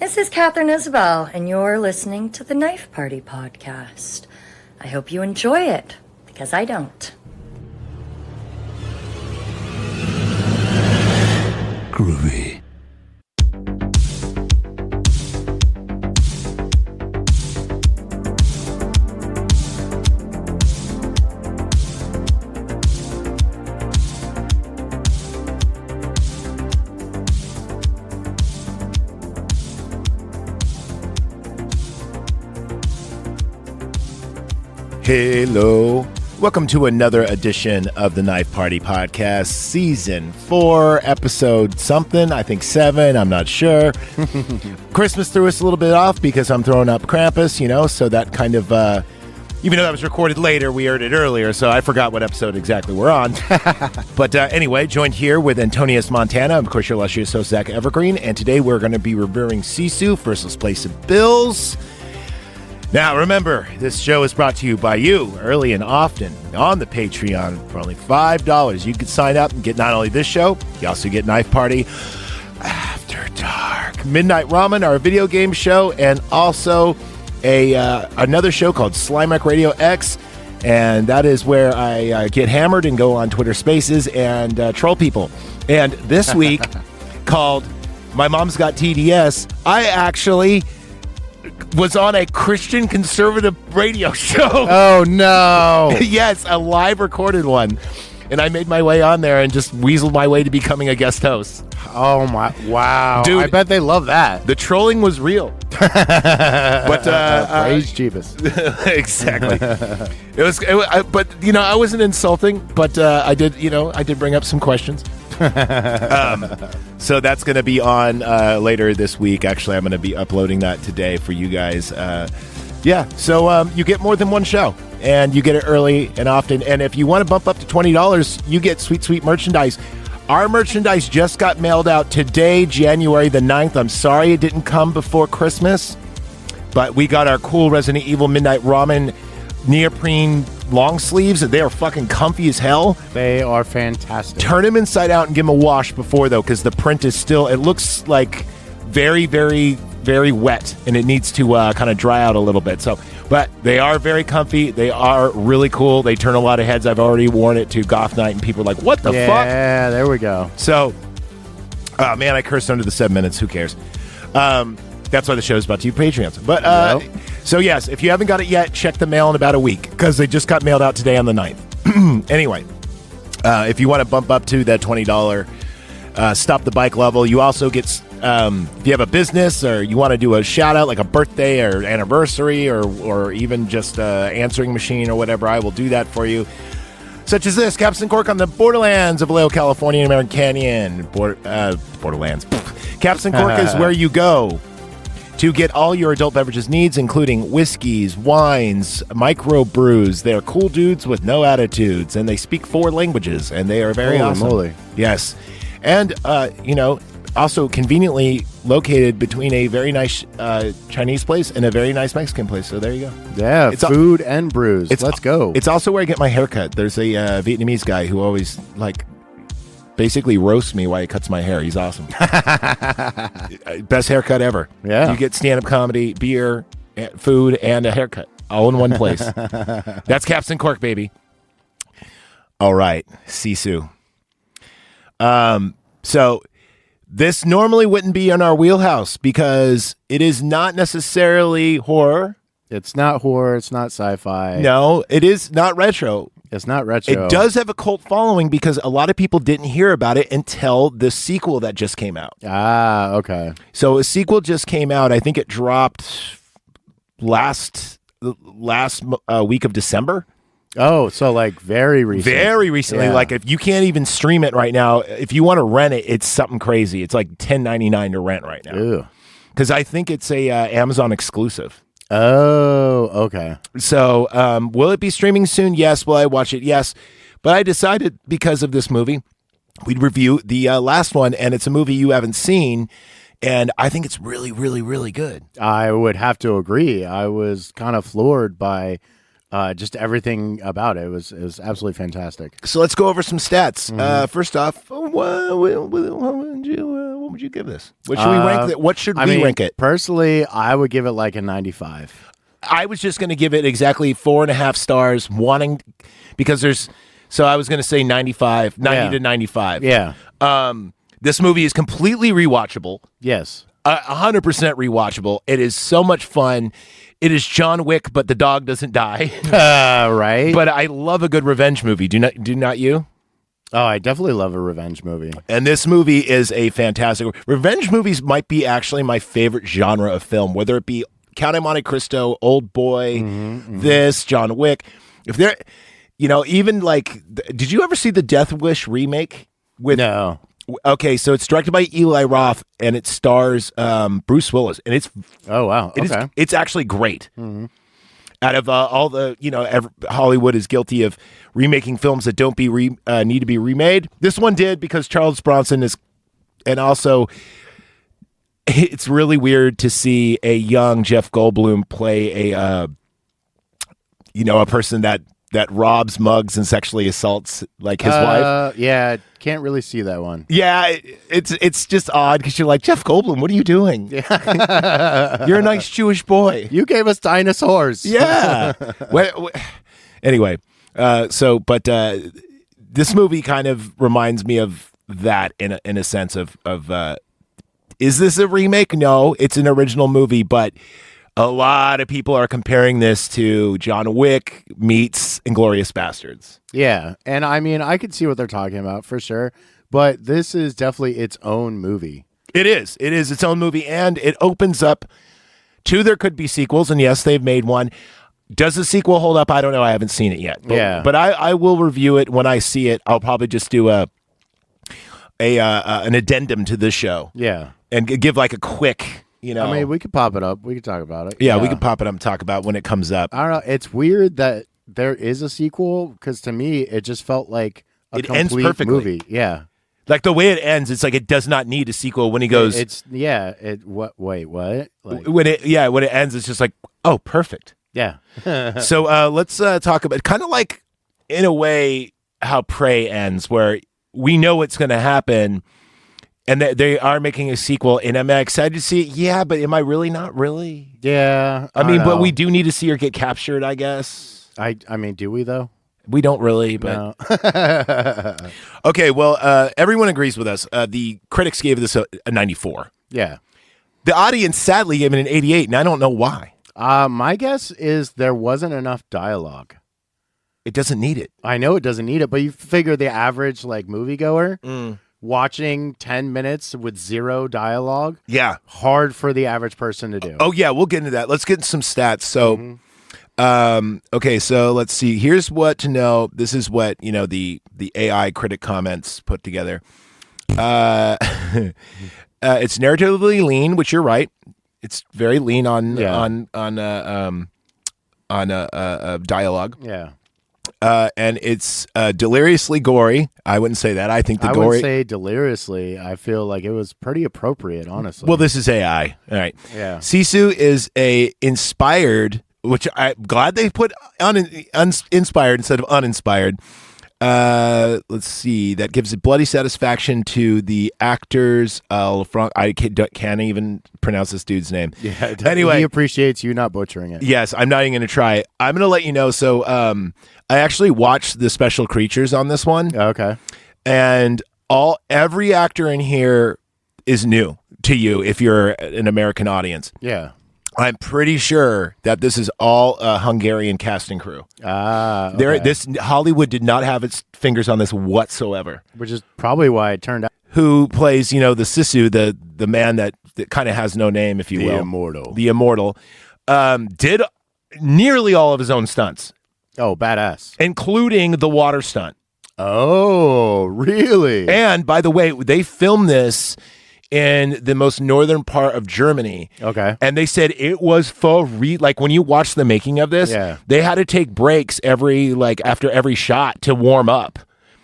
This is Catherine Isabel, and you're listening to the Knife Party podcast. I hope you enjoy it, because I don't. Groovy. Hello. Welcome to another edition of the Knife Party Podcast, Season 4, Episode something, I think 7, I'm not sure. Christmas threw us a little bit off because I'm throwing up Krampus, so that kind of, even though that was recorded later, we aired it earlier, so I forgot what episode exactly we're on. But anyway, joined here with Antonius Montana, of course your illustrious host, Zach Evergreen, and today we're going to be reviewing Sisu, First Place of Bills. Now, remember, this show is brought to you by you early and often on the Patreon for only $5. You can sign up and get not only this show, you also get Knife Party After Dark, Midnight Ramen, our video game show, and also another show called Slimek Radio X, and that is where I get hammered and go on Twitter Spaces and troll people. And this week, called My Mom's Got TDS, I actually was on a Christian conservative radio show. Oh, no. Yes, a live recorded one. And I made my way on there and just weaseled my way to becoming a guest host. Oh, my. Wow. Dude, I bet they love that. The trolling was real. But praise Jeebus. Exactly. But I wasn't insulting, but I did bring up some questions. So that's going to be on later this week. Actually, I'm going to be uploading that today for you guys. So you get more than one show, and you get it early and often. And if you want to bump up to $20, you get sweet, sweet merchandise. Our merchandise just got mailed out today, January the 9th. I'm sorry it didn't come before Christmas, but we got our cool Resident Evil Midnight Ramen neoprene long sleeves. They are fucking comfy as hell. They are fantastic. Turn them inside out and give them a wash before, though, because the print is still, it looks like very, very, very wet, and it needs to kind of dry out a little bit. But they are very comfy. They are really cool. They turn a lot of heads. I've already worn it to Goth Night, and people are like, what the fuck? Yeah, there we go. So, man, I cursed under the 7 minutes. Who cares? That's why the show is about to you Patreons. But So yes, if you haven't got it yet, check the mail in about a week because they just got mailed out today on the 9th. Anyway, if you want to bump up to that $20 Stop the Bike level, you also get, if you have a business or you want to do a shout out like a birthday or anniversary or even just answering machine or whatever, I will do that for you. Such as this, Captain Cork on the borderlands of Vallejo, California and American Canyon. Borderlands. Captain Cork is where you go to get all your adult beverages needs, including whiskeys, wines, microbrews. They're cool dudes with no attitudes, and they speak 4 languages, and they are very awesome. Moly. Yes. And, also conveniently located between a very nice Chinese place and a very nice Mexican place. So there you go. Yeah, it's food and brews. Let's go. It's also where I get my haircut. There's a Vietnamese guy who always, basically roasts me while he cuts my hair. He's awesome. Best haircut ever. Yeah. You get stand-up comedy, beer, food, and a haircut all in one place. That's Captain Cork, baby. All right. Sisu. So this normally wouldn't be in our wheelhouse because it is not necessarily horror. It's not horror. It's not sci-fi. No, it is not retro. It's not retro. It does have a cult following because a lot of people didn't hear about it until the sequel that just came out. Ah, okay. So a sequel just came out. I think it dropped last week of December. Oh, so very recently. Very recently. Yeah. If you can't even stream it right now, if you want to rent it, it's something crazy. It's like $10.99 to rent right now. Because I think it's a Amazon exclusive. Oh, okay. So, will it be streaming soon? Yes. Will I watch it? Yes. But I decided because of this movie, we'd review the last one, and it's a movie you haven't seen, and I think it's really, really, really good. I would have to agree. I was kind of floored by just everything about it. It was absolutely fantastic. So let's go over some stats. First off, what What would you give this? What should we rank it? What should we rank it? Personally, I would give it like a 95. I was just going to give it exactly 4.5 stars, because there's. So I was going to say 90 to 95. Yeah. This movie is completely rewatchable. Yes. 100% rewatchable. It is so much fun. It is John Wick, but the dog doesn't die. Right. But I love a good revenge movie. Do not you? Oh, I definitely love a revenge movie. And this movie is a fantastic. Revenge movies might be actually my favorite genre of film, whether it be Count of Monte Cristo, Old Boy, this, John Wick. If they're, even like, did you ever see the Death Wish remake? No. Okay, so it's directed by Eli Roth and it stars Bruce Willis, and it's oh wow, okay, it's actually great. Out of all the Hollywood is guilty of remaking films that don't need to be remade. This one did because Charles Bronson is, and also it's really weird to see a young Jeff Goldblum play a person that robs, mugs, and sexually assaults like his wife. Yeah, can't really see that one. Yeah, it's just odd because you're like, Jeff Goldblum, what are you doing? Yeah. You're a nice Jewish boy. You gave us dinosaurs. Yeah. Anyway, this movie kind of reminds me of that in a sense of is this a remake? No, it's an original movie, but a lot of people are comparing this to John Wick meets Inglourious Bastards. Yeah, and I mean, I could see what they're talking about for sure, but this is definitely its own movie. It is its own movie, and it opens up to there could be sequels, and yes, they've made one. Does the sequel hold up? I don't know. I haven't seen it yet. But I will review it when I see it. I'll probably just do an addendum to this show. Yeah, and give like a quick. I mean, we could pop it up. We could talk about it. Yeah, we could pop it up and talk about when it comes up. I don't know. It's weird that there is a sequel because to me, it just felt like it ends perfectly. Movie. Yeah. Like the way it ends, it's like it does not need a sequel when he goes. What? Wait, what? Like, when it ends, it's just like, oh, perfect. Yeah. So let's talk about kind of like in a way how Prey ends, where we know what's going to happen. And they are making a sequel, and am I excited to see it? Yeah, but am I really not really? Yeah. I mean, but we do need to see her get captured, I guess. I mean, do we, though? We don't really, but... No. Okay, well, everyone agrees with us. The critics gave this a 94. Yeah. The audience, sadly, gave it an 88, and I don't know why. My guess is there wasn't enough dialogue. It doesn't need it. I know it doesn't need it, but you figure the average, moviegoer... Watching 10 minutes with zero dialogue, hard for the average person to do. Oh yeah, we'll get into that. Let's get some stats. So, okay, so let's see. Here's what to know. This is what the AI critic comments put together. It's narratively lean, which you're right. It's very lean on dialogue. Yeah. And it's deliriously gory. I wouldn't say that. I think I would say deliriously. I feel like it was pretty appropriate, honestly. Well, this is AI. All right. Yeah. Sisu is a inspired, which I'm glad they put inspired instead of uninspired. Let's see. That gives bloody satisfaction to the actors. I can't even pronounce this dude's name. Yeah. Anyway, he appreciates you not butchering it. Yes, I'm not even going to try. I'm going to let you know. So, I actually watched the special creatures on this one. Okay. And every actor in here is new to you if you're an American audience. Yeah. I'm pretty sure that this is all a Hungarian casting crew. Okay. This Hollywood did not have its fingers on this whatsoever. Which is probably why it turned out. Who plays, the Sisu, the man that kind of has no name, if you will. The Immortal. Did nearly all of his own stunts. Oh, badass. Including the water stunt. Oh, really? And by the way, they filmed this in the most northern part of Germany. Okay. And they said it was for like when you watch the making of this, they had to take breaks after every shot to warm up.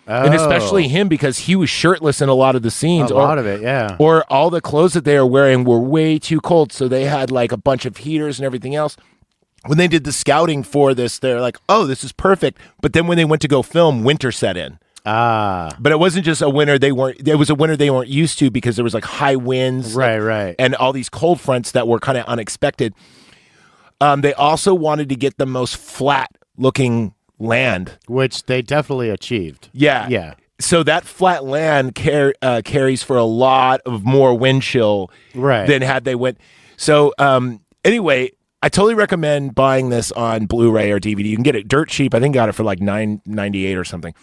Oh. And especially him because he was shirtless in a lot of the scenes. A lot of it, yeah. Or all the clothes that they were wearing were way too cold, so they had like a bunch of heaters and everything else. When they did the scouting for this, they're like, oh, this is perfect. But then when they went to go film, winter set in. But it wasn't just a winter it was a winter they weren't used to because there was like high winds. Right. And all these cold fronts that were kind of unexpected. They also wanted to get the most flat looking land. Which they definitely achieved. Yeah. So that flat land carries for a lot of more wind chill than had they went. So anyway, I totally recommend buying this on Blu-ray or DVD. You can get it dirt cheap. I think got it for like $9.98 or something.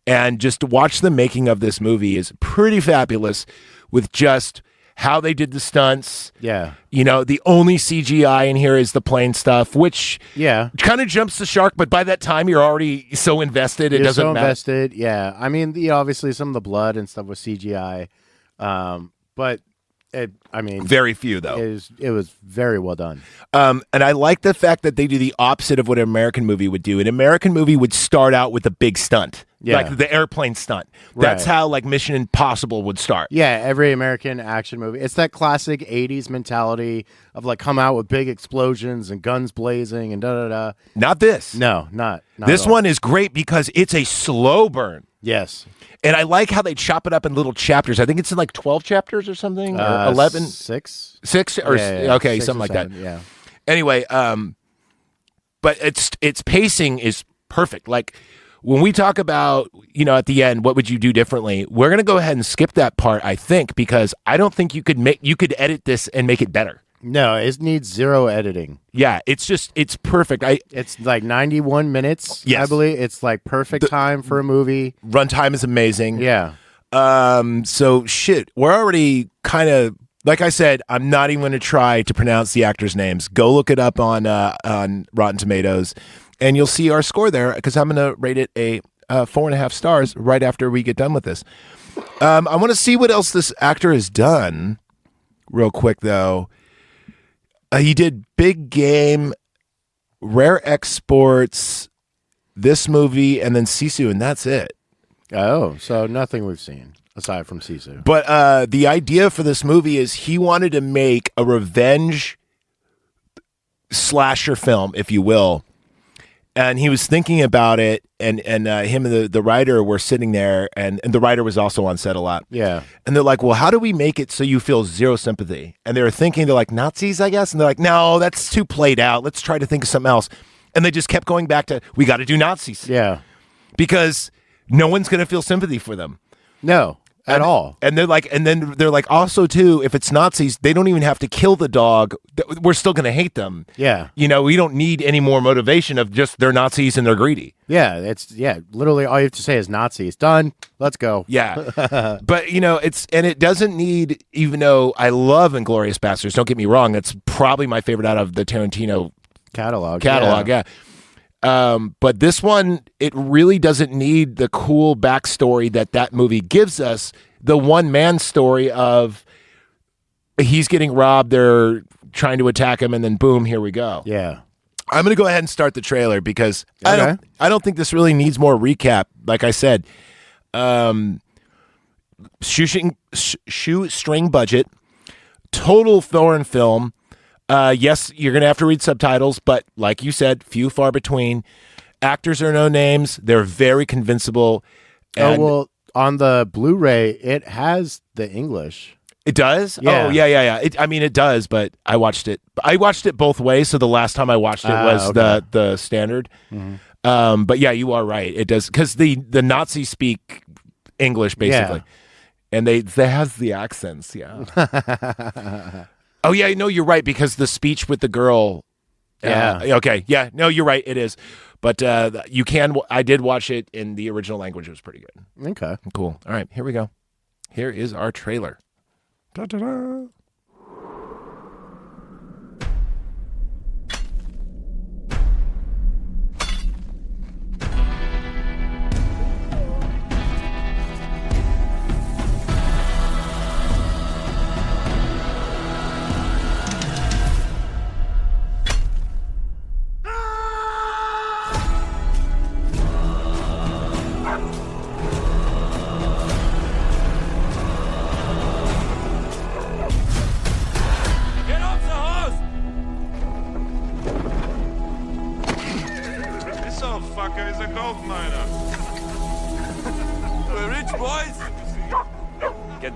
And just to watch the making of this movie is pretty fabulous with just how they did the stunts. Yeah. You know, the only CGI in here is the plane stuff, which kind of jumps the shark. But by that time, you're already so invested. It doesn't matter. Invested. Yeah. I mean, obviously some of the blood and stuff was CGI. But very few though. It was very well done. And I like the fact that they do the opposite of what an American movie would do. An American movie would start out with a big stunt. Like the airplane stunt. That's how like Mission Impossible would start. Yeah, every American action movie. It's that classic 80s mentality of like come out with big explosions and guns blazing and da-da-da. Not this. No, not this one is great because it's a slow burn. Yes. And I like how they chop it up in little chapters. I think it's in like 12 chapters or something, or 11. 6? 6? Or, okay, 6 something like 7, that. Yeah. Anyway, but its pacing is perfect. Like, when we talk about, you know, at the end, what would you do differently? We're going to go ahead and skip that part, I think, because I don't think you could edit this and make it better. No, it needs zero editing. Yeah, it's perfect. It's like 91 minutes, yes. I believe. It's like perfect time for a movie. Runtime is amazing. Yeah. So shit, we're already kind of, like I said, I'm not even going to try to pronounce the actors' names. Go look it up on Rotten Tomatoes. And you'll see our score there because I'm going to rate it a 4.5 stars right after we get done with this. I want to see what else this actor has done real quick, though. He did Big Game, Rare Exports, this movie, and then Sisu, and that's it. Oh, so nothing we've seen aside from Sisu. But the idea for this movie is he wanted to make a revenge slasher film, if you will. And he was thinking about it, and him and the writer were sitting there, and the writer was also on set a lot. Yeah. And they're like, well, how do we make it so you feel zero sympathy? And they were thinking, they're like, Nazis, I guess? And they're like, no, that's too played out. Let's try to think of something else. And they just kept going back to, we got to do Nazis. Yeah. Because no one's going to feel sympathy for them. No. At all. And they're like, and then they're like, also too, if it's Nazis, they don't even have to kill the dog. We're still going to hate them. Yeah. You know, we don't need any more motivation of just they're Nazis and they're greedy. Yeah. Literally all you have to say is Nazis. Done. Let's go. Yeah. But you know, it doesn't need, even though I love Inglourious Basterds, don't get me wrong, that's probably my favorite out of the Tarantino catalog. Yeah. But this one, it really doesn't need the cool backstory that movie gives us. The one-man story of he's getting robbed, they're trying to attack him, and then boom, here we go. Yeah. I'm going to go ahead and start the trailer because I don't think this really needs more recap. Like I said, shoestring budget, total foreign film. Yes, you're going to have to read subtitles, but like you said, few far between. Actors are no names. They're very convinciable. And on the Blu-ray, it has the English. It does? Yeah. Oh, yeah. It does, but I watched it both ways, so the last time I watched it was the standard. Mm-hmm. But yeah, you are right. It does, because the Nazis speak English, basically. Yeah. And they have the accents, yeah. Oh yeah, no, you're right, because the speech with the girl. Okay. Yeah. No, you're right. It is, but you can. I did watch it in the original language. It was pretty good. Okay. Cool. All right, here we go. Here is our trailer. Da-da-da.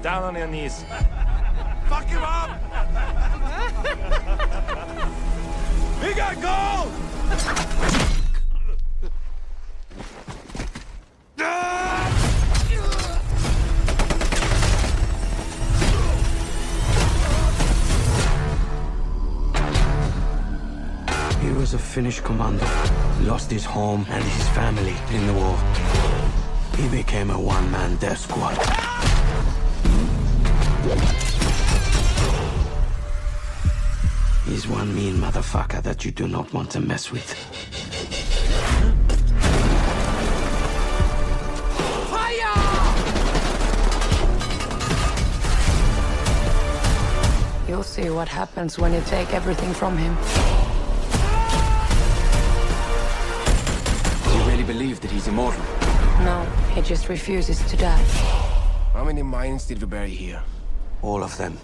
Down on your knees. Fuck him up! We got gold! He was a Finnish commando, lost his home and his family in the war. He became a one-man death squad. He's one mean motherfucker that you do not want to mess with. Fire! You'll see what happens when you take everything from him. Do you really believe that he's immortal? No, he just refuses to die. How many mines did we bury here? All of them.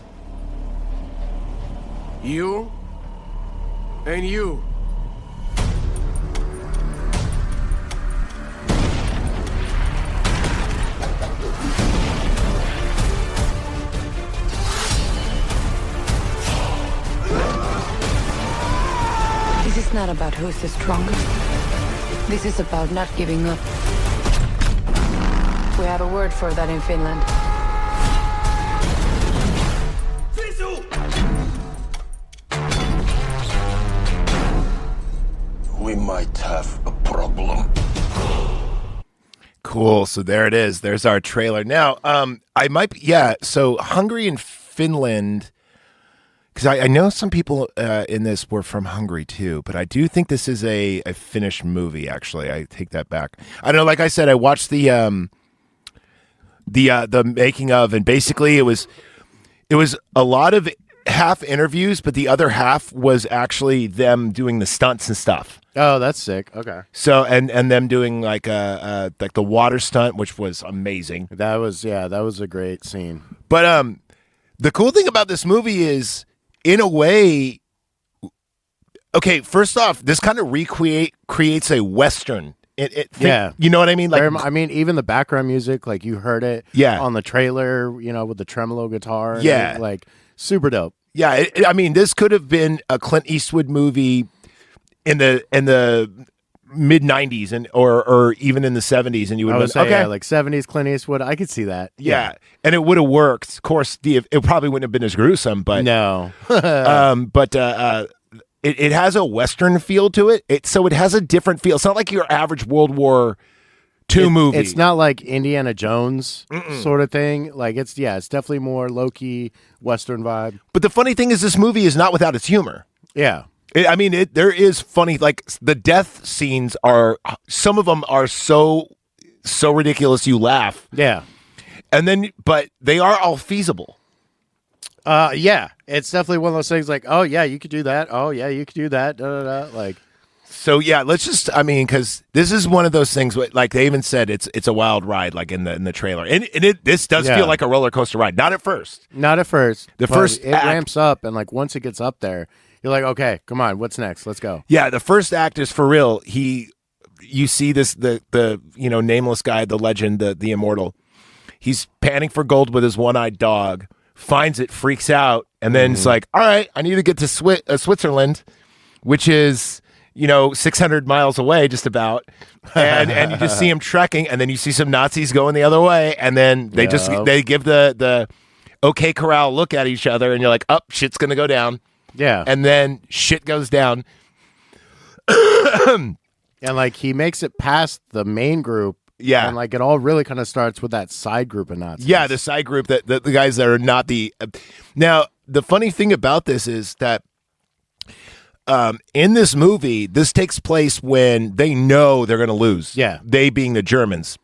You? And you? This is not about who's the strongest. This is about not giving up. We have a word for that in Finland. Sisu! We might have a problem. Cool. So there it is. There's our trailer. Now, I might be, yeah. So Hungary and Finland, because I know some people in this were from Hungary too, but I do think this is a Finnish movie. Actually, I take that back. I don't know. Like I said, I watched the making of, and basically it was a lot of half interviews, but the other half was actually them doing the stunts and stuff. Oh, that's sick. Okay. So and them doing like the water stunt, which was amazing. That was a great scene. But the cool thing about this movie is, in a way, okay, first off, this kind of creates a Western. Yeah. You know what I mean? Like, I mean, even the background music, like you heard it on the trailer, with the tremolo guitar. Yeah. Like super dope. Yeah. I mean, this could have been a Clint Eastwood movie in the mid 90s or even in the 70s, and you would have been, okay. Yeah, like 70s Clint Eastwood. I could see that. Yeah. And it would have worked. Of course, it probably wouldn't have been as gruesome, but no. It has a Western feel to it. So it has a different feel. It's not like your average World War II movie. It's not like Indiana Jones sort of thing. Like it's definitely more low-key Western vibe. But the funny thing is, this movie is not without its humor. Yeah. There is funny, like the death scenes some of them are so ridiculous you laugh. Yeah. But they are all feasible. Yeah, it's definitely one of those things like, oh yeah, you could do that. Oh yeah, you could do that. Like, so yeah, let's just, because this is one of those things. Like they even said, it's a wild ride, like in the trailer, and this does feel like a roller coaster ride. Not at first. The first it ramps up, and like once it gets up there, you're like, okay, come on, what's next? Let's go. Yeah, the first act is for real. You see this the nameless guy, the legend, the immortal. He's panning for gold with his one-eyed dog. Finds it, freaks out, and then it's like, all right, I need to get to Switzerland, which is 600 miles away, just about, and you just see him trekking, and then you see some Nazis going the other way, and then they give the OK Corral look at each other, and you're like, shit's gonna go down, and then shit goes down, and like he makes it past the main group. Yeah. And like it all really kind of starts with that side group of Nazis. Yeah, the side group, that the guys that are not the. Now, the funny thing about this is that in this movie, this takes place when they know they're going to lose. Yeah. They being the Germans.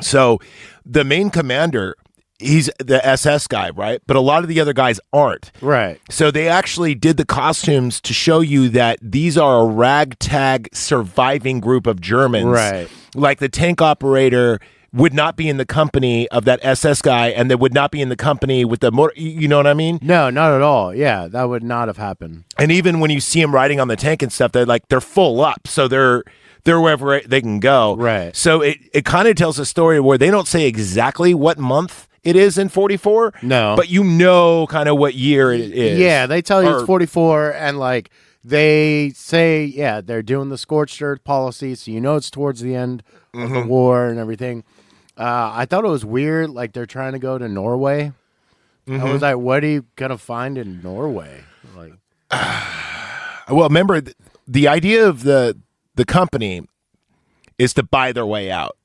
So the main commander, he's the SS guy, right? But a lot of the other guys aren't. Right. So they actually did the costumes to show you that these are a ragtag surviving group of Germans. Right. Like the tank operator would not be in the company of that SS guy, and they would not be in the company with the motor. You know what I mean? No, not at all. Yeah, that would not have happened. And even when you see them riding on the tank and stuff, they're full up, so they're wherever they can go. Right. So it kind of tells a story where they don't say exactly what month it is in 44. No. But you know kind of what year it is. Yeah, they tell you Or- it's 44, and like they say, yeah, they're doing the scorched earth policy, so you know it's towards the end of the war and everything. I thought it was weird, like they're trying to go to Norway. I was like, what are you gonna find in Norway? Like, Well, remember, the idea of the company is to buy their way out.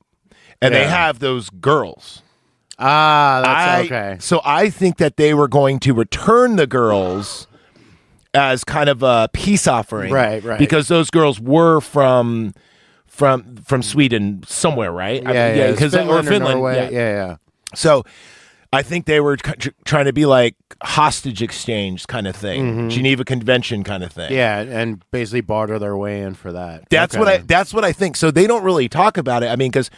And they Yeah. have those girls. that's okay. So I think that they were going to return the girls as kind of a peace offering. Right. Because those girls were from Sweden somewhere, right? Yeah, because Finland or Finland. Norway. Yeah. So I think they were trying to be like hostage exchange kind of thing, Geneva Convention kind of thing. Yeah, and basically barter their way in for that. That's Okay. what I think. So they don't really talk about it. I mean, because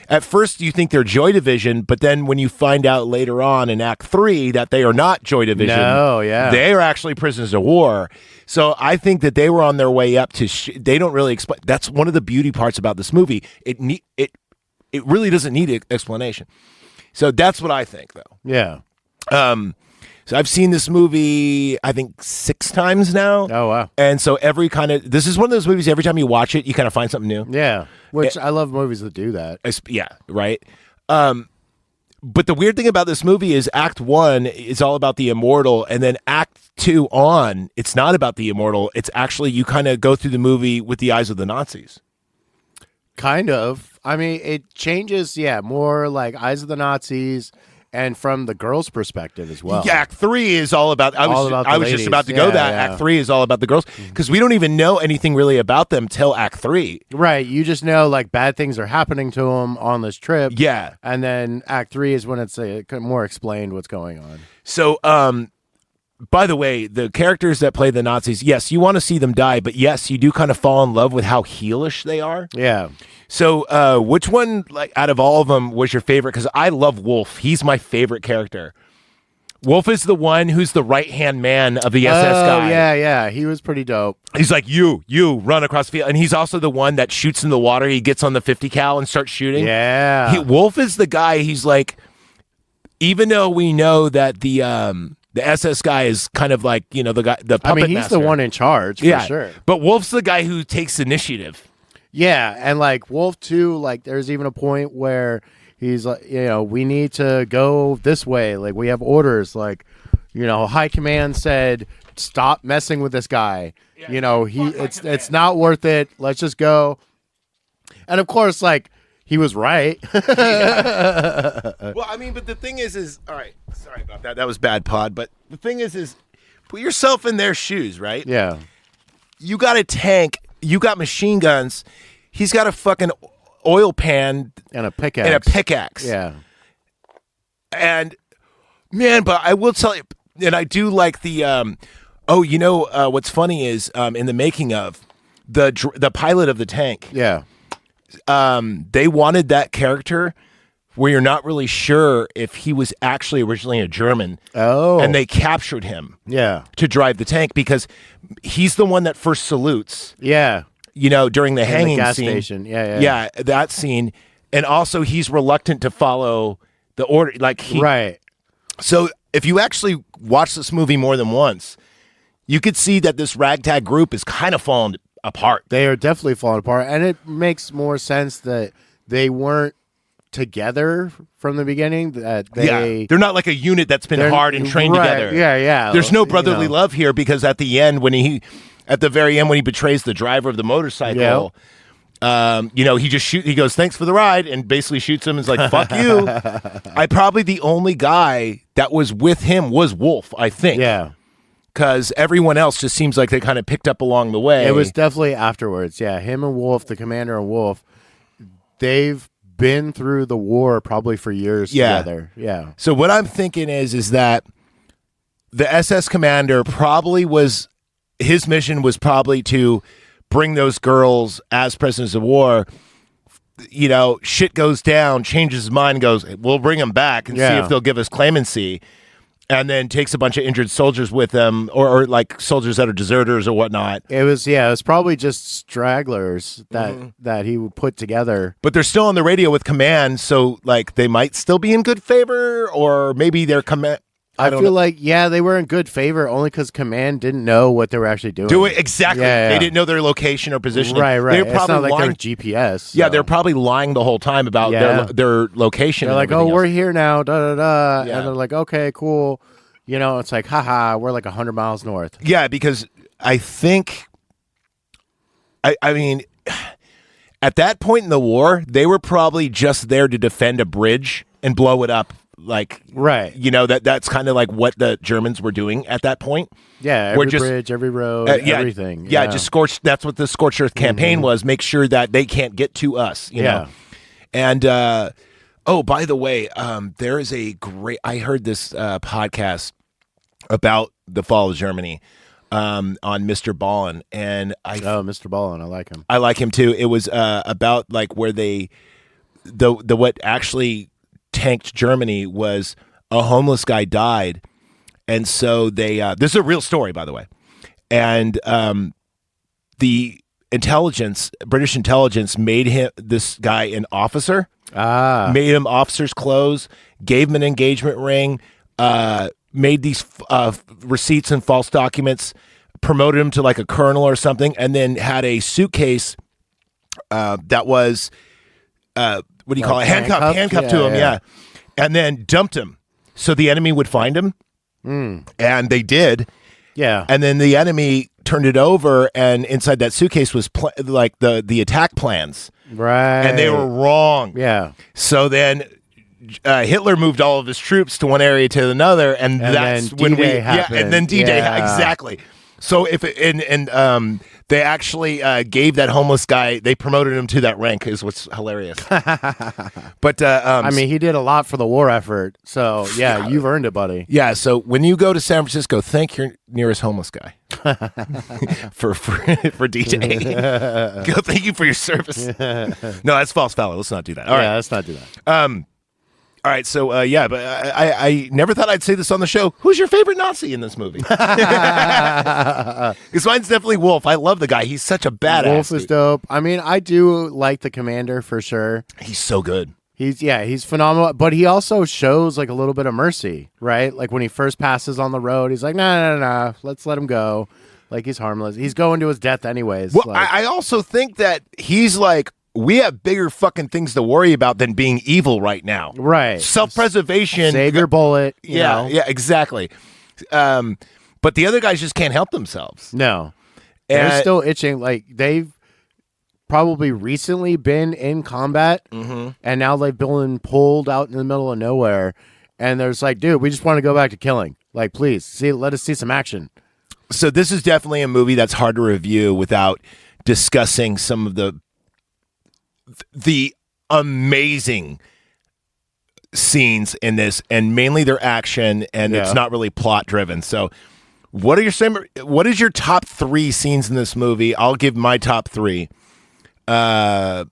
at first you think they're Joy Division, but then when you find out later on in Act 3 that they are not Joy Division, No, yeah. they are actually prisoners of war. So I think that they were on their way up to. They don't really explain. That's one of the beauty parts about this movie. It really doesn't need explanation. So that's what I think, though. Yeah. So I've seen this movie, I think 6 times now. Oh, wow. And so this is one of those movies, every time you watch it, you kind of find something new. Yeah. Which I love movies that do that. Yeah, right. But the weird thing about this movie is Act 1 is all about the immortal, and then Act 2 on, it's not about the immortal. It's actually, you kind of go through the movie with the eyes of the Nazis. Kind of. I mean, it changes, more like Eyes of the Nazis and from the girl's perspective as well. Yeah, Act 3 is all about. I All was about the I was just ladies. about to go Yeah, that. yeah. Act 3 is all about the girls because we don't even know anything really about them till Act 3. Right. You just know like bad things are happening to them on this trip. Yeah. And then Act 3 is when it's more explained what's going on. So, by the way, the characters that play the Nazis, yes, you want to see them die, but yes, you do kind of fall in love with how heelish they are. Yeah. So, which one, like, out of all of them, was your favorite? Because I love Wolf. He's my favorite character. Wolf is the one who's the right-hand man of the SS guy. Yeah. He was pretty dope. He's like, you run across the field. And he's also the one that shoots in the water. He gets on the 50 cal and starts shooting. Yeah. Wolf is the guy, he's like, even though we know that the SS guy is kind of like, the guy, the puppet he's master. the one in charge for sure. But Wolf's the guy who takes initiative. Yeah, and like Wolf too, like there's even a point where he's like, we need to go this way. Like we have orders. Like, High Command said, stop messing with this guy. It's not worth it. Let's just go. And of course, like he was right. Well, I mean, but the thing is all right. Sorry about that. That was bad pod. But the thing is put yourself in their shoes, right? Yeah. You got a tank. You got machine guns. He's got a fucking oil pan And a pickaxe. Yeah. And man, but I will tell you, and I do like the. What's funny is in the making of the pilot of the tank. Yeah. They wanted that character where you're not really sure if he was actually originally a German. Oh. And they captured him. Yeah. To drive the tank because he's the one that first salutes. Yeah. During the hanging gas scene. station. Yeah. Yeah, that scene. And also he's reluctant to follow the order. Right. So if you actually watch this movie more than once, you could see that this ragtag group is kind of falling apart. They are definitely falling apart. And it makes more sense that they weren't together from the beginning. That they're not like a unit that's been hard and trained together. Yeah. There's no brotherly love here because at the end, at the very end, when he betrays the driver of the motorcycle, he just he goes, thanks for the ride, and basically shoots him and is like, fuck you. Probably the only guy that was with him was Wolf, I think. Yeah. Because everyone else just seems like they kind of picked up along the way. It was definitely afterwards. Yeah. Him and Wolf, the commander and Wolf, they've been through the war probably for years together. Yeah. So what I'm thinking is that the SS commander probably his mission was probably to bring those girls as prisoners of war. Shit goes down, changes his mind, goes, we'll bring them back and see if they'll give us clemency. and then takes a bunch of injured soldiers with them, or like soldiers that are deserters or whatnot. It was probably just stragglers that he would put together. But they're still on the radio with command, so like they might still be in good favor, or maybe their command. I feel like they were in good favor only because command didn't know what they were actually doing. Do it exactly. Yeah. They didn't know their location or position. Right. They were It's probably not like lying. their GPS. So. Yeah, they're probably lying the whole time about their location. They're and like, oh, everything we're else. here now, da da da, Yeah. and they're like, okay, cool. It's like, haha, we're like 100 miles north. Yeah, because I think, I mean, at that point in the war, they were probably just there to defend a bridge and blow it up. Like, Right. That's kind of like what the Germans were doing at that point. Yeah, We're every just- bridge, every road, everything. Yeah, just scorched. That's what the Scorched Earth campaign was. Make sure that they can't get to us. You know? And by the way, there is a great. I heard this podcast about the fall of Germany on Mr. Ballin, and Mr. Ballin, I like him. I like him too. It was about like where the what actually tanked Germany was a homeless guy died, and so they this is a real story, by the way, and the British intelligence made this guy an officer, made him officer's clothes, gave him an engagement ring, made these receipts and false documents, promoted him to like a colonel or something, and then had a suitcase that was what do you call it? Handcuffed to him, yeah. And then dumped him so the enemy would find him. And they did. Yeah. And then the enemy turned it over, and inside that suitcase was like the attack plans. Right. And they were wrong. Yeah. So then Hitler moved all of his troops to one area to another, and that's then when D-Day we happened. and then D-Day Yeah. exactly. So if they actually gave that homeless guy, they promoted him to that rank, is what's hilarious. But I mean, he did a lot for the war effort. So, yeah, you've earned it, buddy. yeah. So when you go to San Francisco, thank your nearest homeless guy for D-Day. Go, thank you for your service. No, that's false fellow. Let's not do that. All right. Let's not do that. All right, so but I never thought I'd say this on the show. Who's your favorite Nazi in this movie? Because mine's definitely Wolf. I love the guy. He's such a badass. Wolf is dude. dope. I mean, I do like the commander for sure. He's so good. He's phenomenal, but he also shows like a little bit of mercy, right? Like when he first passes on the road, he's like, no, let's let him go. Like he's harmless. He's going to his death anyways. Well, like, I also think that he's like, we have bigger fucking things to worry about than being evil right now. right. Self-preservation. Save your bullet. You know? Yeah, exactly. But the other guys just can't help themselves. No. And- They're still itching. Like they've probably recently been in combat, and now they've been pulled out in the middle of nowhere. And there's like, dude, we just want to go back to killing. Like, please, let us see some action. So this is definitely a movie that's hard to review without discussing some of the amazing scenes in this, and mainly their action, and it's not really plot driven. So what is your top 3 scenes in this movie? I'll give my top 3. But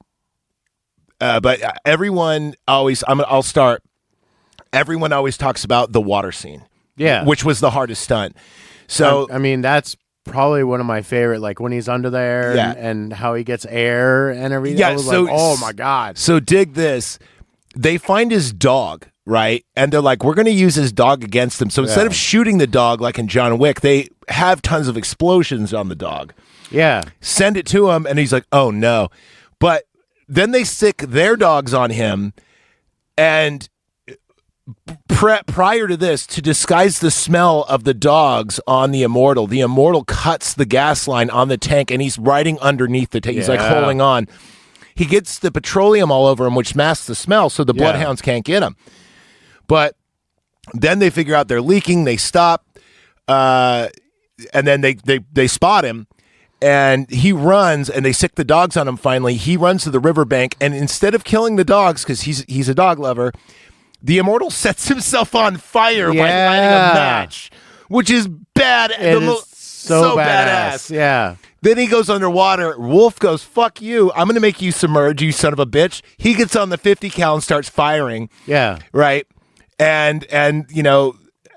everyone always, I'll start. Everyone always talks about the water scene. Yeah. Which was the hardest stunt. So I mean, that's probably one of my favorite, like when he's under there and how he gets air and everything. Yeah, I was so- like, oh my God. So dig this. They find his dog, right? And they're like, we're going to use his dog against him. So instead of shooting the dog like in John Wick, they have tons of explosions on the dog. Yeah. Send it to him, and he's like, oh no. But then they sick their dogs on him, and prior to this, to disguise the smell of the dogs on the Immortal cuts the gas line on the tank, and he's riding underneath the tank. He's like holding on. He gets the petroleum all over him, which masks the smell, so the bloodhounds can't get him. But then they figure out they're leaking. They stop, and then they spot him, and he runs, and they sick the dogs on him. Finally, he runs to the riverbank, and instead of killing the dogs, because he's a dog lover, the Immortal sets himself on fire by lighting a match, which is bad. It is so badass. Yeah. Then he goes underwater. Wolf goes, fuck you. I'm going to make you submerge, you son of a bitch. He gets on the 50 cal and starts firing. Yeah. Right. And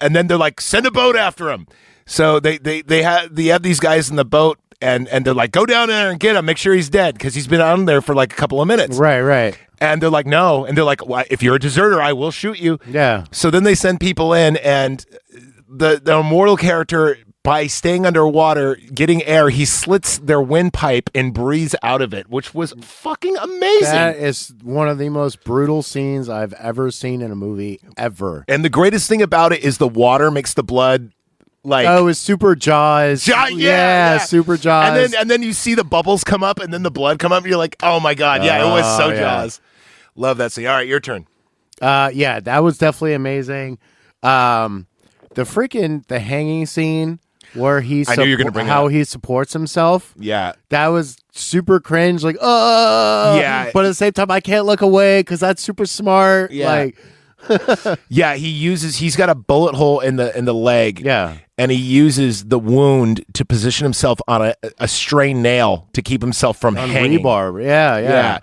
and then they're like, send a boat after him. So they have these guys in the boat, and they're like, go down there and get him, make sure he's dead, because he's been on there for like a couple of minutes. Right. And they're like, no. And they're like, well, if you're a deserter, I will shoot you. Yeah. So then they send people in, and the immortal character, by staying underwater, getting air, he slits their windpipe and breathes out of it, which was fucking amazing. That is one of the most brutal scenes I've ever seen in a movie, ever. And the greatest thing about it is the water makes the blood like... Oh, it was super Jaws. Yeah. Super Jaws. And then you see the bubbles come up and then the blood come up, and you're like, oh my God, yeah, it was so yeah. Jaws. Love that scene. All right, your turn. Yeah, that was definitely amazing. The hanging scene where he I knew you were gonna bring how it up. he supports himself. Yeah. That was super cringe. Like, oh, Yeah. But at the same time, I can't look away because that's super smart. Yeah. Like, Yeah, he's got a bullet hole in the leg. Yeah. And he uses the wound to position himself on a stray nail to keep himself from on hanging. rebar. Yeah.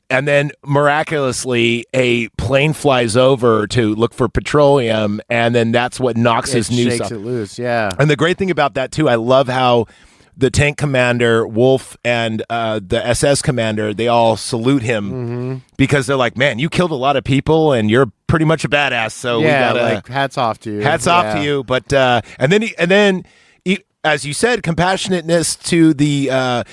And then miraculously a plane flies over to look for petroleum, and then that's what knocks his noose shakes off. it loose. Yeah. And the great thing about that too, I love how the tank commander, Wolf, and the SS commander, they all salute him because they're like, man, you killed a lot of people and you're pretty much a badass. So we gotta, like hats off to you. hats off to you. But and then as you said, compassionateness to the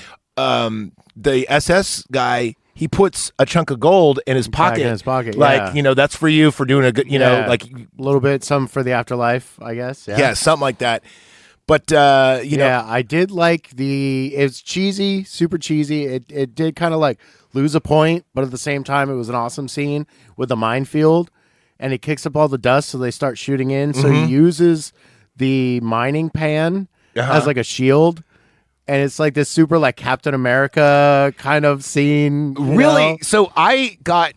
SS guy. He puts a chunk of gold in his pocket. In his pocket, like, that's for you for doing a good, like a little bit, some for the afterlife, I guess. yeah, something like that. But I did like it's cheesy, super cheesy. It did kind of like lose a point, but at the same time, it was an awesome scene with the minefield, and he kicks up all the dust, so they start shooting in. So he uses the mining pan as like a shield. And it's like this super like Captain America kind of scene. Really? So I got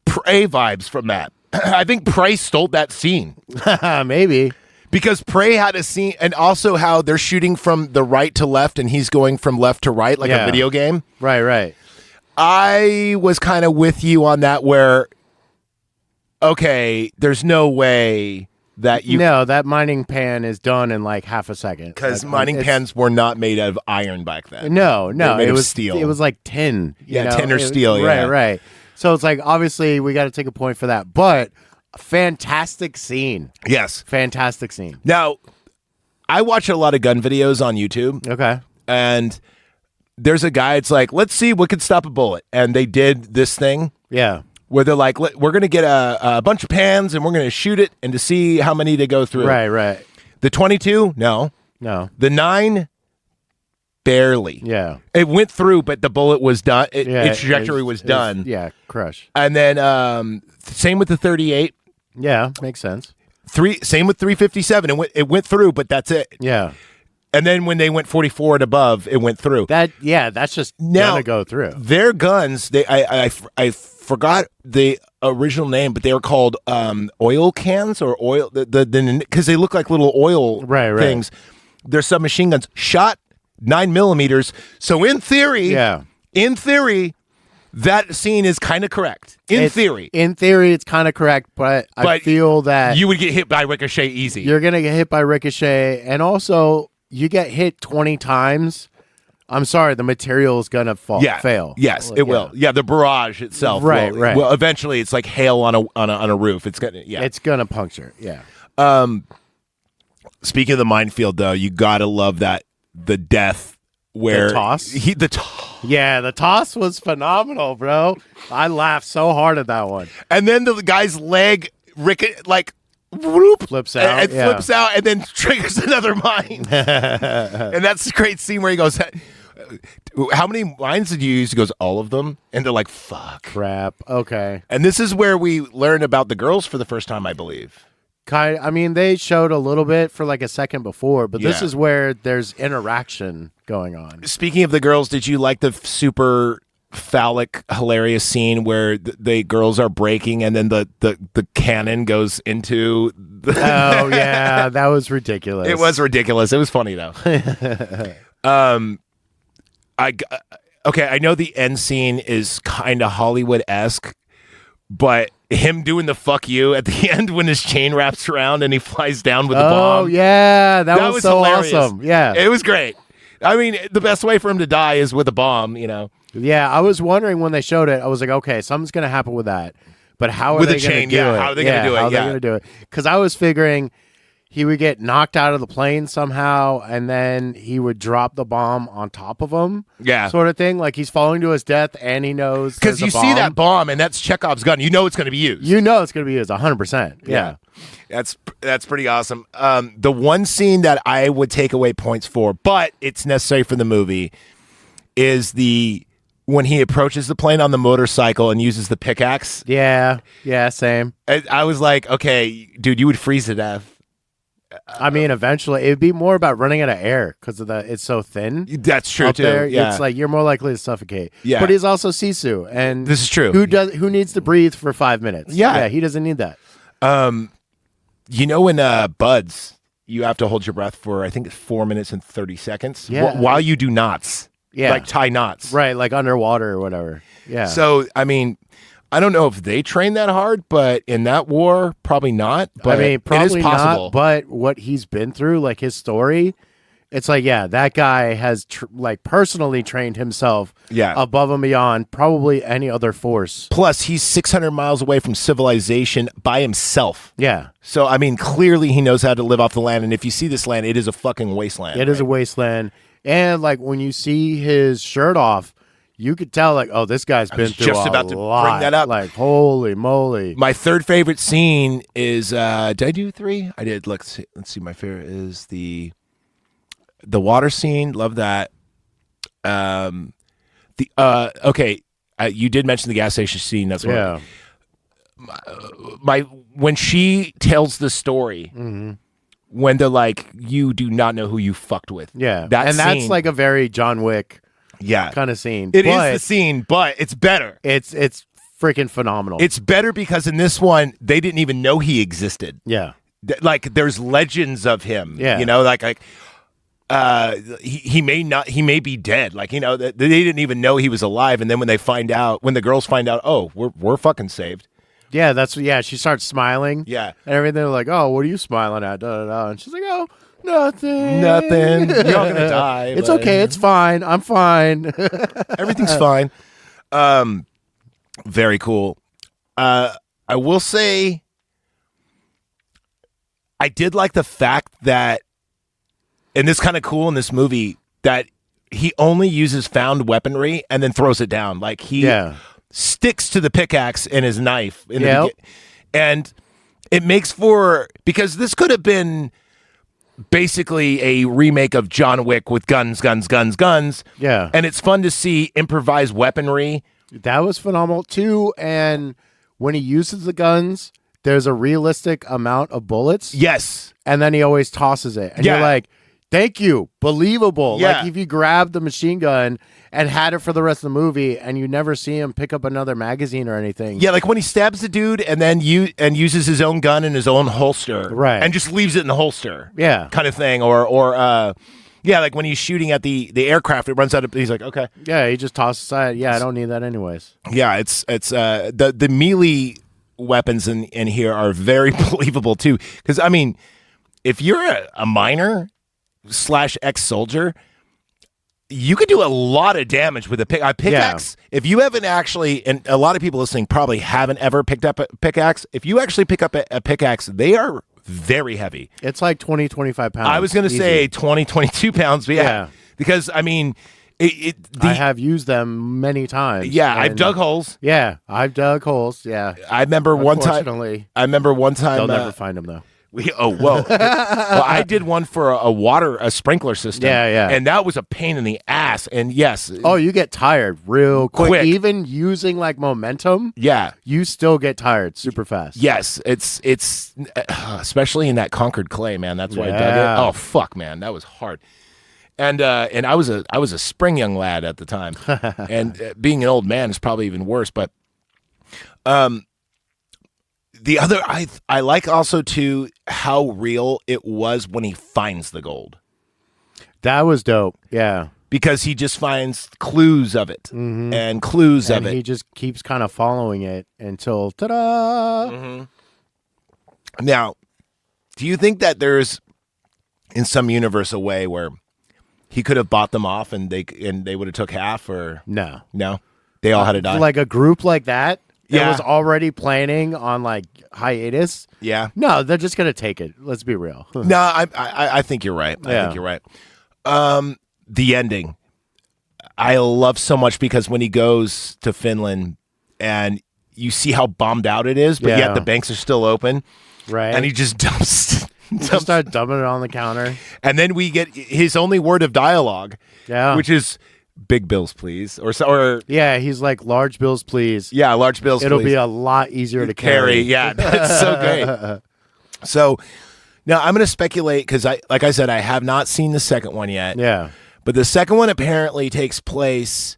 Prey vibes from that. I think Prey stole that scene. Maybe. Because Prey had a scene, and also how they're shooting from the right to left and he's going from left to right like a video game. Right. I was kind of with you on that where, okay, there's no way that you... No, that mining pan is done in like half a second. Because mining pans were not made out of iron back then. No, it was steel. It was like tin. Tin or steel, yeah. Right. So it's like, obviously, we got to take a point for that. But fantastic scene. Yes. Fantastic scene. Now, I watch a lot of gun videos on YouTube. Okay. And there's a guy, it's like, let's see what could stop a bullet. And they did this thing. Yeah. Where they're like, we're going to get a bunch of pans and we're going to shoot it and to see how many they go through. Right. The 22, no. The 9, barely. Yeah. It went through, but the bullet was done. Its trajectory was done. Crush. And then same with the 38. Yeah, makes sense. Same with 357. It went through, but that's it. Yeah. And then when they went 44 and above, it went through. That's just gonna go through. Their guns, I forgot the original name, but they were called oil cans or oil because they look like little oil things. They're submachine guns, shot 9mm. So in theory, that scene is kind of correct. In theory, it's kind of correct, but I feel that you would get hit by ricochet easy. You're gonna get hit by ricochet, and also you get hit 20 times. I'm sorry, the material is gonna fail. Yes, it will. Yeah, the barrage itself. Right. Well, eventually, it's like hail on a roof. It's gonna. Yeah, it's gonna puncture. Yeah. Speaking of the minefield, though, you gotta love the death where the toss. The toss. Yeah, the toss was phenomenal, bro. I laughed so hard at that one. And then the guy's leg whoop, flips out. It flips out and then triggers another mine. And that's a great scene where he goes, how many mines did you use? He goes, all of them. And they're like, fuck. Crap. Okay. And this is where we learn about the girls for the first time, I believe. I mean, they showed a little bit for like a second before, but this is where there's interaction going on. Speaking of the girls, did you like the super phallic, hilarious scene where the girls are breaking and then the cannon goes into the Oh, yeah. That was ridiculous. It was ridiculous. It was funny, though. I know the end scene is kind of Hollywood-esque, but him doing the fuck you at the end when his chain wraps around and he flies down with the Oh bomb. yeah, that was so hilarious. awesome. Yeah, It was great. I mean, the best way for him to die is with a bomb, you know. yeah. I was wondering when they showed it. I was like, okay, something's gonna happen with that. But how are With they a going chain, to do yeah, it? how are they gonna do it? How are they Yeah. going to do it? Because I was figuring he would get knocked out of the plane somehow, and then he would drop the bomb on top of him. Yeah. Sort of thing. Like he's falling to his death, and he knows Because there's you a see bomb. that bomb, and that's Chekhov's gun. You know it's going to be used. You know it's going to be used 100%. Yeah. That's pretty awesome. The one scene that I would take away points for, but it's necessary for the movie, is when he approaches the plane on the motorcycle and uses the pickaxe. Yeah. Yeah. Same. I was like, okay, dude, you would freeze to death. I mean, eventually it'd be more about running out of air because of it's so thin. That's true Up too. there, Yeah. it's like you're more likely to suffocate. Yeah. But he's also Sisu, and This is true. Who needs to breathe for 5 minutes? Yeah. he doesn't need that. You know, in Buds, you have to hold your breath for I think it's 4 minutes and 30 seconds. Yeah. While you do knots. Yeah. Like tie knots. Right, like underwater or whatever. Yeah. So I mean, I don't know if they trained that hard, but in that war, probably not. But I mean, probably it is possible. not. But what he's been through, like his story, it's like, yeah, that guy has personally trained himself. Yeah. Above and beyond probably any other force. Plus, he's 600 miles away from civilization by himself. Yeah. So, I mean, clearly he knows how to live off the land. And if you see this land, it is a fucking wasteland. It is a wasteland. And like when you see his shirt off, you could tell like, oh, this guy's been through just a about to bring lot. that up. Like, holy moly. My third favorite scene is, did I do 3? I did. Let's see. My favorite is the water scene. Love that. Okay. You did mention the gas station scene. That's what Yeah. when she tells the story, when they're like, you do not know who you fucked with. Yeah. That and scene, that's like a very John Wick yeah, kind of scene. It is But the scene, but it's better. It's freaking phenomenal. It's better because in this one, they didn't even know he existed. yeah. Like there's legends of him. Yeah. You know, like he may be dead. Like, you know, they didn't even know he was alive. And then when the girls find out, oh, we're fucking saved. Yeah, she starts smiling. Yeah. And everything, they're like, oh, what are you smiling at? Da, da, da. And she's like, oh, nothing. Nothing. You're all gonna die. It's but okay. It's fine. I'm fine. Everything's fine. Very cool. I will say, I did like the fact that, and this kind of cool in this movie, that he only uses found weaponry and then throws it down. Like he sticks to the pickaxe and his knife. And it makes for, because this could have been basically a remake of John Wick with guns. Yeah. And it's fun to see improvised weaponry. That was phenomenal, too. And when he uses the guns, there's a realistic amount of bullets. Yes. And then he always tosses it. And you're like, thank you. Believable. Yeah. Like if you grabbed the machine gun and had it for the rest of the movie and you never see him pick up another magazine or anything. Yeah, like when he stabs the dude and then uses his own gun in his own holster. Right. And just leaves it in the holster. Yeah. Kind of thing. Or yeah, like when he's shooting at the aircraft, it runs out of, he's like, okay. Yeah, he just tosses aside. Yeah, I don't need that anyways. Yeah, it's the melee weapons in here are very believable too. Because I mean, if you're a miner / ex-soldier, you could do a lot of damage with a pickaxe. Yeah. If you haven't actually, and a lot of people listening probably haven't ever picked up a pickaxe. If you actually pick up a pickaxe, they are very heavy. It's like 20, 25 pounds. I was going to say 20, 22 pounds. But yeah. Because I mean, I have used them many times. Yeah, I've dug holes. Yeah, I've dug holes. Yeah. I remember one time. They'll never find them though. Well, I did one for a sprinkler system. Yeah. And that was a pain in the ass. And yes. Oh, you get tired real quick. Even using like momentum. Yeah. You still get tired super fast. Yes. It's especially in that conquered clay, man. That's why I dug it. Oh, fuck, man. That was hard. And I was a spring young lad at the time. And being an old man is probably even worse. But the other, I like also too how real it was when he finds the gold. That was dope. Yeah. because he just finds clues of it and clues and of it. he just keeps kind of following it until ta-da! Now, do you think that there's in some universe a way where he could have bought them off and they would have took half, or No. they all had to die? Like a group like that Yeah. was already planning on like hiatus. Yeah. No, they're just gonna take it. Let's be real. No, I think you're right. I Yeah. think you're right. The ending, I love so much because when he goes to Finland and you see how bombed out it is, but Yeah. yet the banks are still open, Right. and he just dumps. just start dumping it on the counter. And then we get his only word of dialogue, Yeah. which is "big bills, please," or Yeah, he's like, large bills, please. yeah, large bills. It'll please. be a lot easier to carry. carry. Yeah, that's so great. So now I'm going to speculate because like I said, I have not seen the second one yet. Yeah. But the second one apparently takes place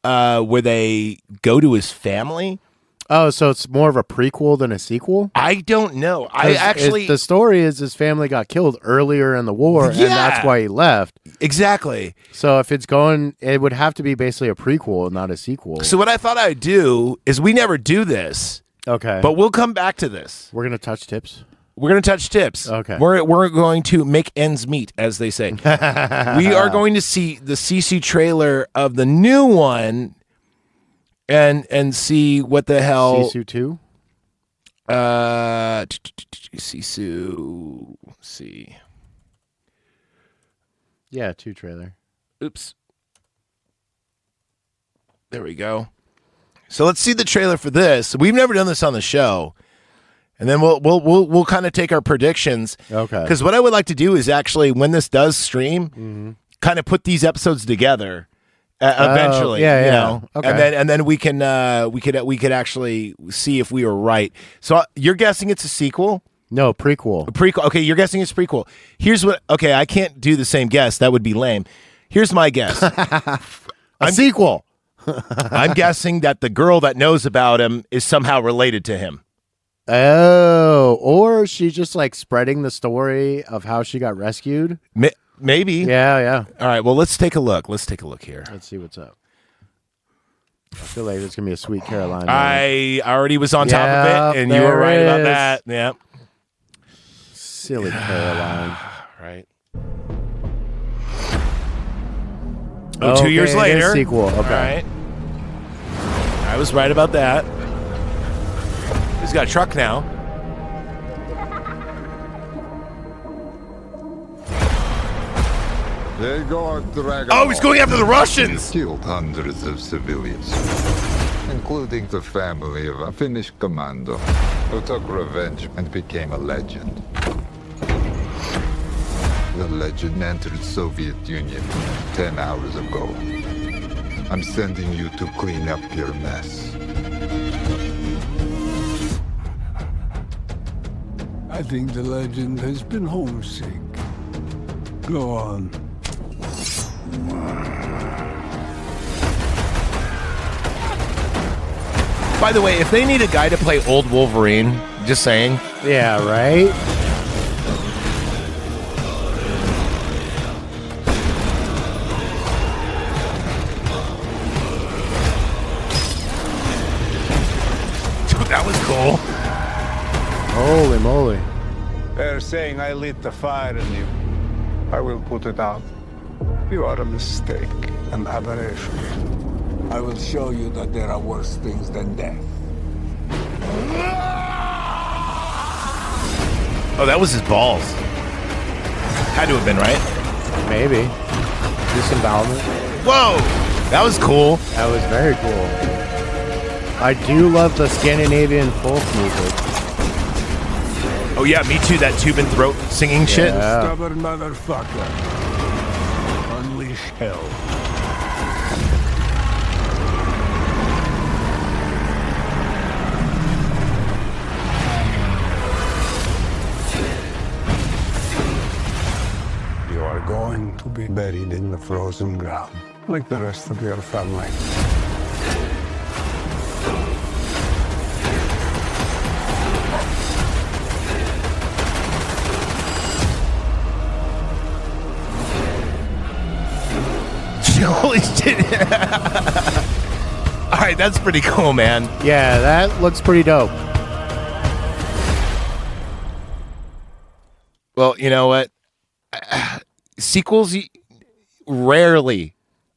where they go to his family. Oh, so it's more of a prequel than a sequel? I don't know. I 'Cause actually the story is his family got killed earlier in the war, Yeah. and that's why he left. exactly. So if it's going, it would have to be basically a prequel, not a sequel. So what I thought I'd do is we never do this, Okay, but we'll come back to this. we're gonna touch tips. We're going to touch tips. Okay. We're going to make ends meet, as they say. We are going to see the Sisu trailer of the new one and see what the hell. Sisu 2? Sisu. See. Yeah, 2 trailer. Oops. There we go. So let's see the trailer for this. We've never done this on the show. And then we'll kind of take our predictions. Okay. Because what I would like to do is actually, when this does stream, kind of put these episodes together eventually. yeah, you yeah. know? Okay. And then we could actually see if we were right. So you're guessing it's a sequel? No, prequel. A prequel. Okay, you're guessing it's prequel. Here's what. Okay, I can't do the same guess. That would be lame. Here's my guess. A sequel. I'm guessing that the girl that knows about him is somehow related to him. Oh, or she's just like spreading the story of how she got rescued. Maybe. Yeah. All right. Well, let's take a look. Let's take a look here. Let's see what's up. I feel like there's gonna be a Sweet Caroline. moment. I already was on top of Yeah, it, and you were there right about is. that. Yeah. Silly Caroline. Right. Oh, 2 years Okay, it is later. sequel. Okay. All right. I was right about that. He's got a truck now. They go Dragon. Oh, he's going after the Russians. Killed hundreds of civilians, including the family of a Finnish commando who took revenge and became a legend. The legend entered Soviet Union 10 hours ago. I'm sending you to clean up your mess. I think the legend has been homesick. Go on. By the way, if they need a guy to play old Wolverine, just saying. Yeah, right? Dude, that was cool. Holy moly. They're saying I lit the fire in you. I will put it out. You are a mistake, an aberration. I will show you that there are worse things than death. Oh, that was his balls. Had to have been, right? Maybe. Disembowelment. Whoa! That was cool. That was very cool. I do love the Scandinavian folk music. Oh, yeah, me too. That tube and throat singing shit. Yeah. Stubborn motherfucker. Unleash hell. You are going to be buried in the frozen ground, like the rest of your family. Holy shit. All right, that's pretty cool, man. Yeah, that looks pretty dope. Well, you know what? Sequels rarely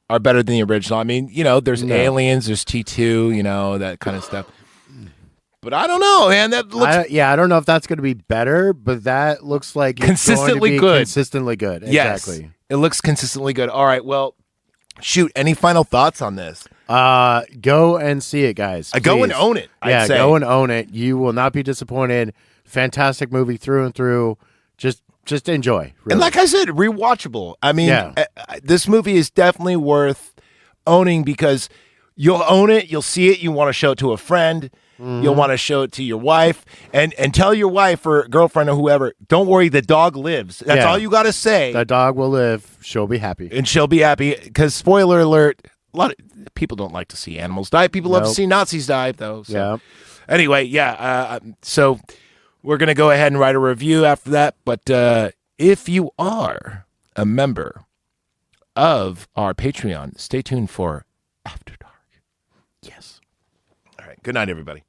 are better than the original. I mean, there's Aliens, there's T2, that kind of stuff. But I don't know, man. That looks I don't know if that's going to be better, but that looks like it's consistently going to be good. Consistently good. Yes, Exactly. it looks consistently good. All right, well, shoot. Any final thoughts on this? Go and see it, guys. Go and own it. I'd say. Go and own it. You will not be disappointed. Fantastic movie through and through. Just enjoy. Really. And like I said, rewatchable. I mean, this movie is definitely worth owning because you'll own it, you'll see it, you want to show it to a friend, you'll want to show it to your wife, and tell your wife or girlfriend or whoever, don't worry, the dog lives. That's all you got to say. The dog will live. She'll be happy. And she'll be happy because, spoiler alert, a lot of people don't like to see animals die. People love to see Nazis die, though. So. Anyway, so we're going to go ahead and write a review after that. But if you are a member of our Patreon, stay tuned for After Dark. Yes. All right. Good night, everybody.